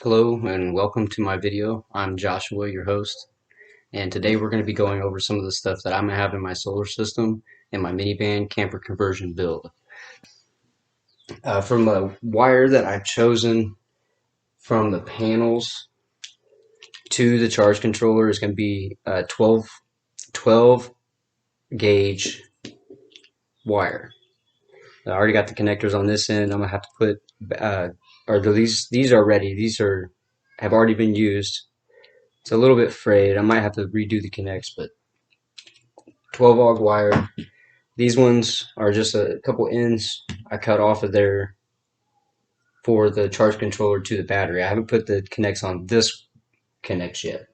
Hello and welcome to my video. I'm Joshua, your host, and today we're going to be going over some of the stuff that I'm going to have in my solar system and my minivan camper conversion build. From the wire that I've chosen from the panels to the charge controller is going to be a 12 gauge wire. I already got the connectors on this end. I'm going to have to put, these are ready. Have already been used. It's a little bit frayed. I might have to redo the connects, but 12 auger wire. These ones are just a couple ends I cut off of there for the charge controller to the battery. I haven't put the connects on this connects yet.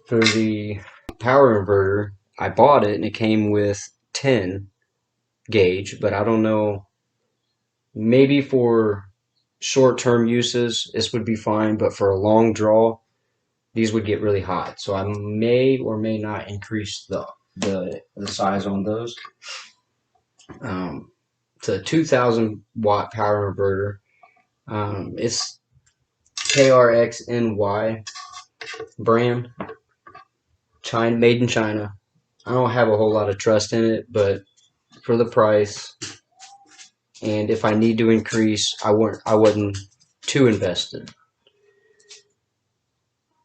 For the power inverter, I bought it and it came with 10 gauge, but I don't know, maybe for short-term uses this would be fine, but for a long draw these would get really hot. So I may or may not increase the size on those. It's a 2000 watt power inverter. It's KRXNY brand, China, made in China. I don't have a whole lot of trust in it, but for the price, and if I need to increase, I wasn't too invested,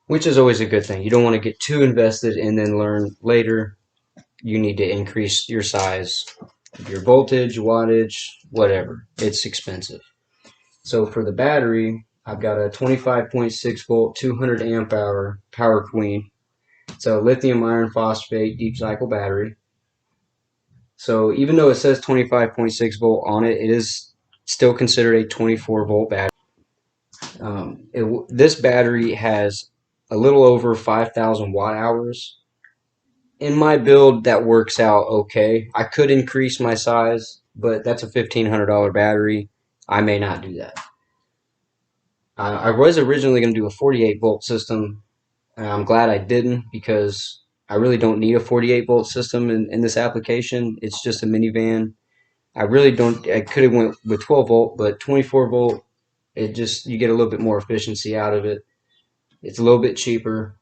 which is always a good thing. You don't want to get too invested and then learn later you need to increase your size, your voltage, wattage, whatever. It's expensive. So for the battery, I've got a 25.6 volt, 200 amp hour Power Queen. It's a lithium iron phosphate deep cycle battery. So even though it says 25.6 volt on it, it is still considered a 24 volt battery. This battery has a little over 5,000 watt hours. In my build, that works out okay. I could increase my size, but that's a $1,500 battery. I may not do that. I was originally going to do a 48 volt system. I'm glad I didn't, because I really don't need a 48 volt system in this application. It's just a minivan. I really don't. I could have went with 12 volt, but 24 volt, you get a little bit more efficiency out of it. It's a little bit cheaper.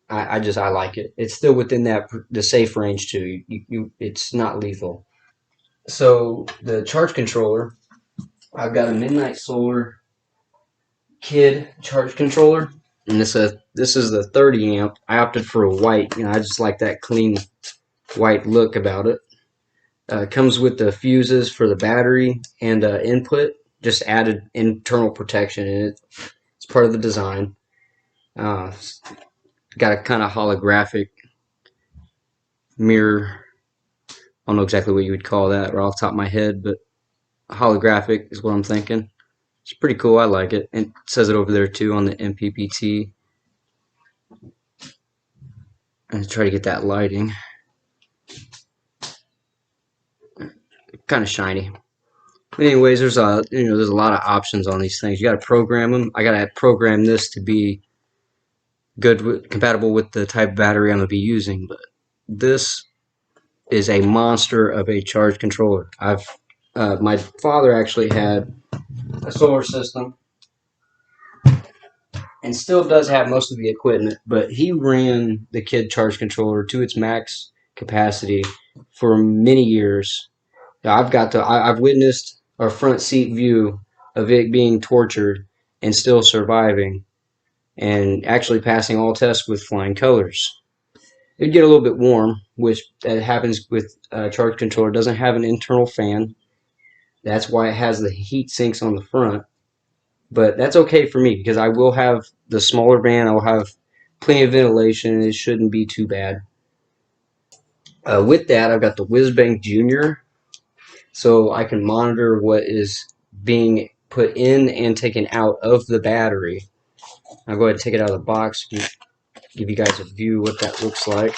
I like it. It's still within the safe range too. It's not lethal. So the charge controller, I've got a Midnight Solar Kid charge controller, and this is the 30 amp. I opted for a white. I just like that clean white look about it. Comes with the fuses for the battery and input. Just added internal protection in it. It's part of the design. Got a kind of holographic mirror. I don't know exactly what you would call that right off the top of my head, but holographic is what I'm thinking. It's pretty cool. I like it. And it says it over there too on the MPPT. And try to get that lighting. Kind of shiny. But anyways, there's a lot of options on these things. You got to program them. I got to program this to be compatible with the type of battery I'm gonna be using. But this is a monster of a charge controller. My father actually had a solar system and still does have most of the equipment, but he ran the Kid charge controller to its max capacity for many years. I've witnessed a front seat view of it being tortured and still surviving, and actually passing all tests with flying colors. It would get a little bit warm, which happens with charge controller. It doesn't have an internal fan. That's why it has the heat sinks on the front. But that's okay for me, because I will have the smaller van. I will have plenty of ventilation. It shouldn't be too bad. With that, I've got the Whizbang Junior, so I can monitor what is being put in and taken out of the battery. I'll go ahead and take it out of the box, give you guys a view what that looks like.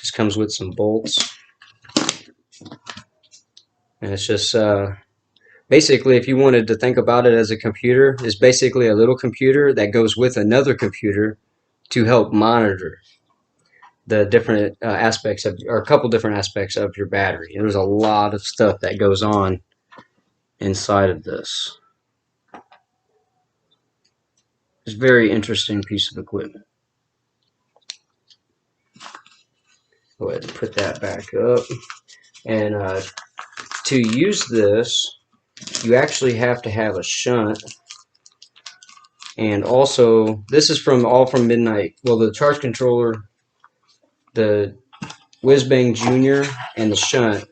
Just comes with some bolts, and it's just basically, if you wanted to think about it as a computer, it's basically a little computer that goes with another computer to help monitor the different or a couple different aspects of your battery. And there's a lot of stuff that goes on inside of this. It's a very interesting piece of equipment. Go ahead and put that back up. And to use this, you actually have to have a shunt. And also, this is all from Midnight. Well, the charge controller, the Whiz-Bang Junior, and the shunt,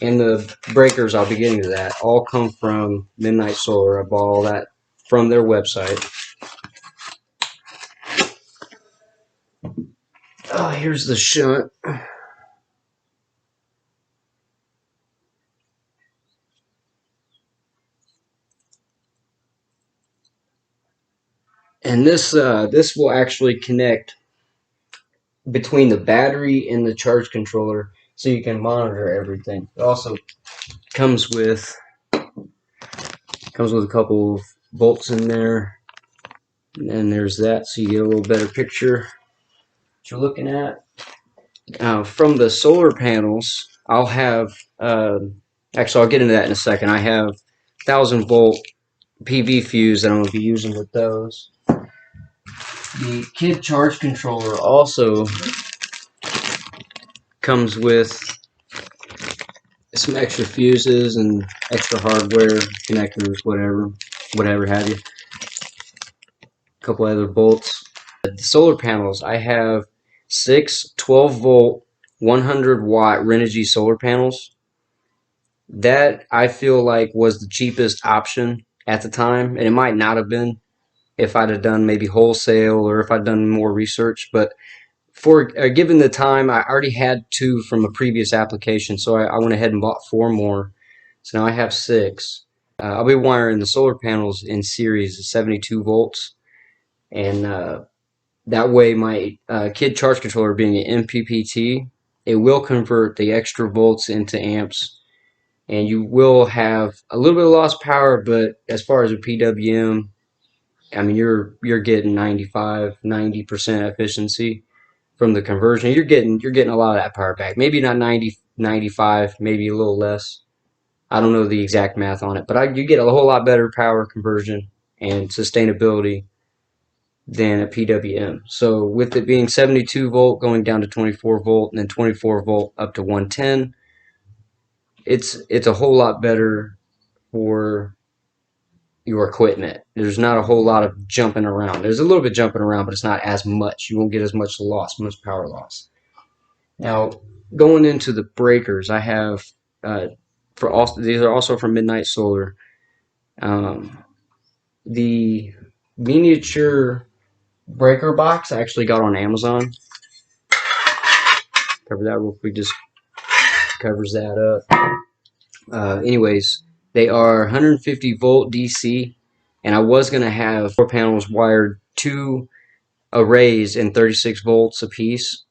and the breakers, I'll be getting to that, all come from Midnight Solar. I bought all that from their website. Oh, here's the shunt. And this will actually connect between the battery and the charge controller, so you can monitor everything. It also comes with a couple of bolts in there, and there's that, so you get a little better picture what you're looking at. From the solar panels, I'll have actually I'll get into that in a second. I have 1,000-volt PV fuse that I'm going to be using with those. The Kid charge controller also comes with some extra fuses and extra hardware, connectors, whatever have you. A couple other bolts. The solar panels, I have 6 12-volt 100-watt Renogy solar panels. That, I feel like, was the cheapest option at the time, and it might not have been if I'd have done maybe wholesale or if I'd done more research, but for given the time, I already had 2 from a previous application, so I went ahead and bought 4 more. So now I have 6. I'll be wiring the solar panels in series of 72 volts, and that way my Kid charge controller, being an MPPT, it will convert the extra volts into amps, and you will have a little bit of lost power, but as far as a PWM, I mean, you're getting 95-90% efficiency from the conversion. You're getting a lot of that power back. Maybe not 90, 95, maybe a little less. I don't know the exact math on it, but you get a whole lot better power conversion and sustainability than a PWM. So with it being 72 volt going down to 24 volt and then 24 volt up to 110, it's a whole lot better for your equipment. There's not a whole lot of jumping around. There's a little bit jumping around, but it's not as much. You won't get as much loss, much power loss. Now, going into the breakers, I have these are also from Midnight Solar. The miniature breaker box I actually got on Amazon. Cover that real quick, just covers that up. Anyways, they are 150 volt DC, and I was going to have 4 panels wired 2 arrays in 36 volts apiece,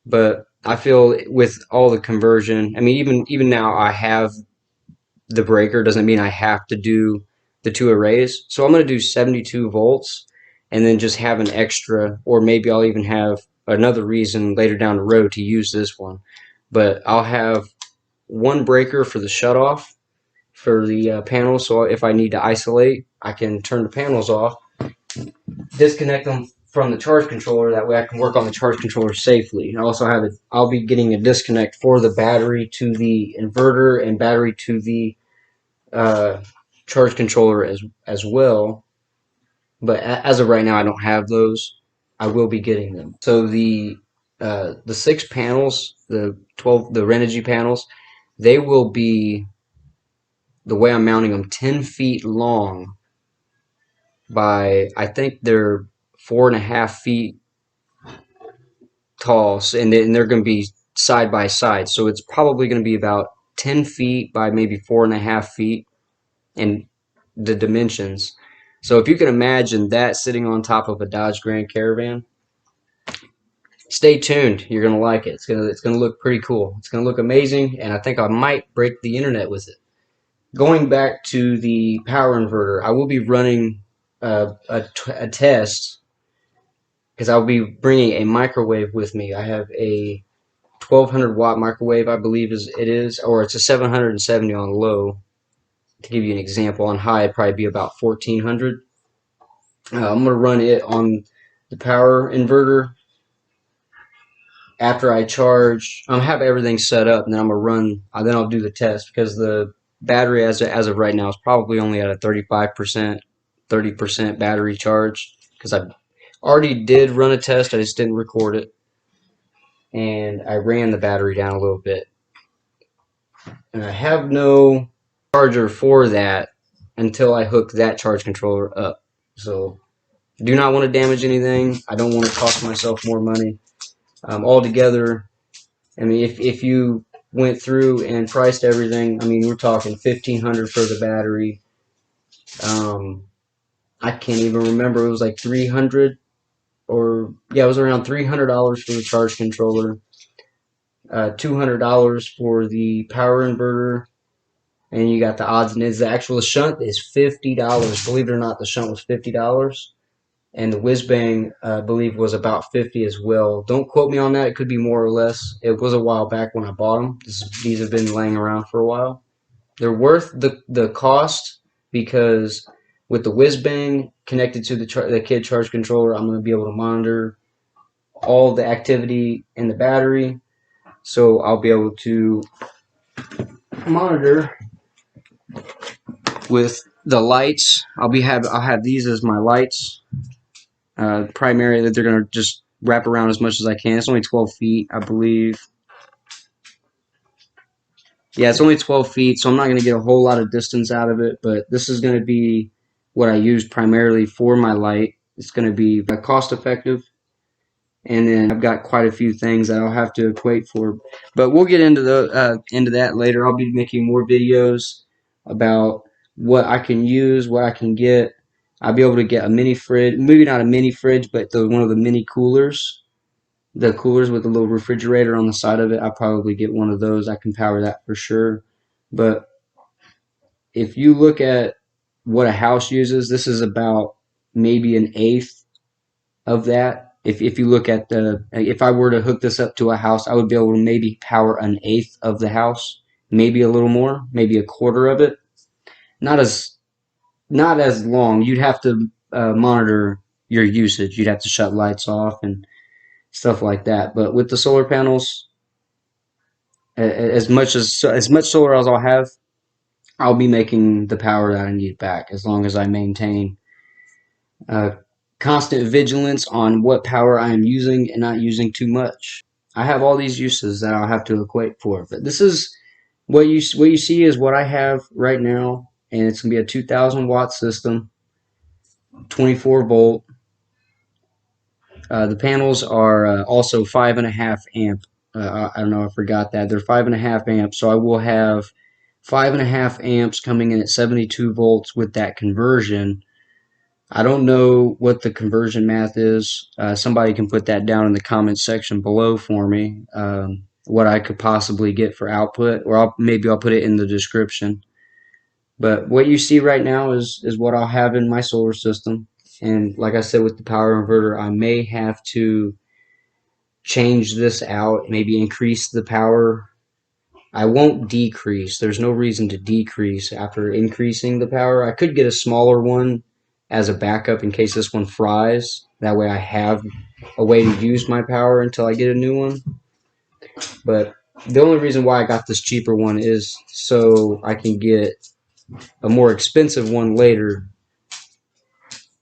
but I feel with all the conversion, I mean, even now I have the breaker, doesn't mean I have to do the 2 arrays. So I'm going to do 72 volts and then just have an extra, or maybe I'll even have another reason later down the road to use this one. But I'll have 1 breaker for the shutoff for the panels, so if I need to isolate, I can turn the panels off, disconnect them from the charge controller. That way I can work on the charge controller safely. I also have I'll be getting a disconnect for the battery to the inverter and battery to the charge controller as well. But as of right now, I don't have those. I will be getting them. So the 6 panels, the Renogy panels, they will be, the way I'm mounting them, 10 feet long by, I think they're 4.5 feet tall, and they're going to be side by side. So it's probably going to be about 10 feet by maybe 4.5 feet in the dimensions. So if you can imagine that sitting on top of a Dodge Grand Caravan, stay tuned. You're going to like it. It's going to look pretty cool. It's going to look amazing, and I think I might break the internet with it. Going back to the power inverter, I will be running a test, because I'll be bringing a microwave with me. I have a 1200 watt microwave, I believe it is, or it's a 770 on low. to give you an example, on high it'd probably be about 1400. I'm gonna run it on the power inverter. After I charge, I'll have everything set up, and then I'm gonna run. Then I'll do the test, because the battery as of right now is probably only at a 35%, 30% battery charge. Because I already did run a test, I just didn't record it, and I ran the battery down a little bit. And I have no charger for that until I hook that charge controller up. So I do not want to damage anything. I don't want to cost myself more money. Altogether, I mean, if you went through and priced everything, I mean, we're talking $1,500 for the battery. I can't even remember. It was like 300, or yeah, it was around $300 for the charge controller. $200 for the power inverter, and you got the odds and ends. The actual shunt is $50. Believe it or not, the shunt was $50. And the whiz-bang, I believe, was about 50 as well. Don't quote me on that. It could be more or less. It was a while back when I bought them. These have been laying around for a while. They're worth the cost, because with the whiz-bang connected to the kid charge controller, I'm going to be able to monitor all the activity in the battery. So I'll be able to monitor with the lights. I'll have these as my lights. Primarily, they're going to just wrap around as much as I can. It's only 12 feet, I believe. Yeah, it's only 12 feet, so I'm not going to get a whole lot of distance out of it, but this is going to be what I use primarily for my light. It's going to be cost effective, and then I've got quite a few things that I'll have to equate for. But we'll get into that later. I'll be making more videos about what I can use, what I can get. I'll be able to get a mini fridge, maybe not a mini fridge, but one of the mini coolers. The coolers with a little refrigerator on the side of it. I'll probably get one of those. I can power that for sure. But if you look at what a house uses, this is about maybe an eighth of that. If you look at if I were to hook this up to a house, I would be able to maybe power an eighth of the house, maybe a little more, maybe a quarter of it. Not as long. You'd have to monitor your usage. You'd have to shut lights off and stuff like that. But with the solar panels, as much solar as I'll have, I'll be making the power that I need back, as long as I maintain constant vigilance on what power I am using and not using too much. I have all these uses that I'll have to equate for, but this is what you see is what I have right now, and it's gonna be a 2,000 watt system, 24 volt. The panels are also 5.5 amp. I don't know, I forgot that they're 5.5 amps, so I will have 5.5 amps coming in at 72 volts with that conversion. I don't know what the conversion math is. Somebody can put that down in the comments section below for me, what I could possibly get for output, or maybe I'll put it in the description. But what you see right now is what I'll have in my solar system. And like I said, with the power inverter, I may have to change this out, maybe increase the power. I won't decrease. There's no reason to decrease after increasing the power. I could get a smaller one as a backup in case this one fries. That way I have a way to use my power until I get a new one. But the only reason why I got this cheaper one is so I can get a more expensive one later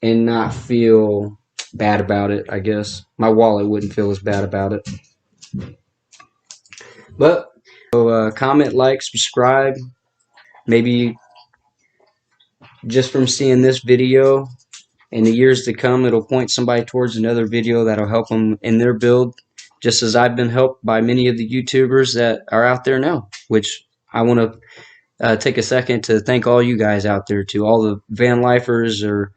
and not feel bad about it, I guess. My wallet wouldn't feel as bad about it. But so, comment, like, subscribe. Maybe just from seeing this video, in the years to come, it'll point somebody towards another video that'll help them in their build, just as I've been helped by many of the YouTubers that are out there now, which I want to take a second to thank all you guys out there, to all the van lifers or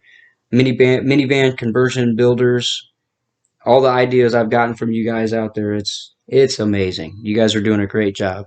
minivan conversion builders. All the ideas I've gotten from you guys out there, it's amazing. You guys are doing a great job.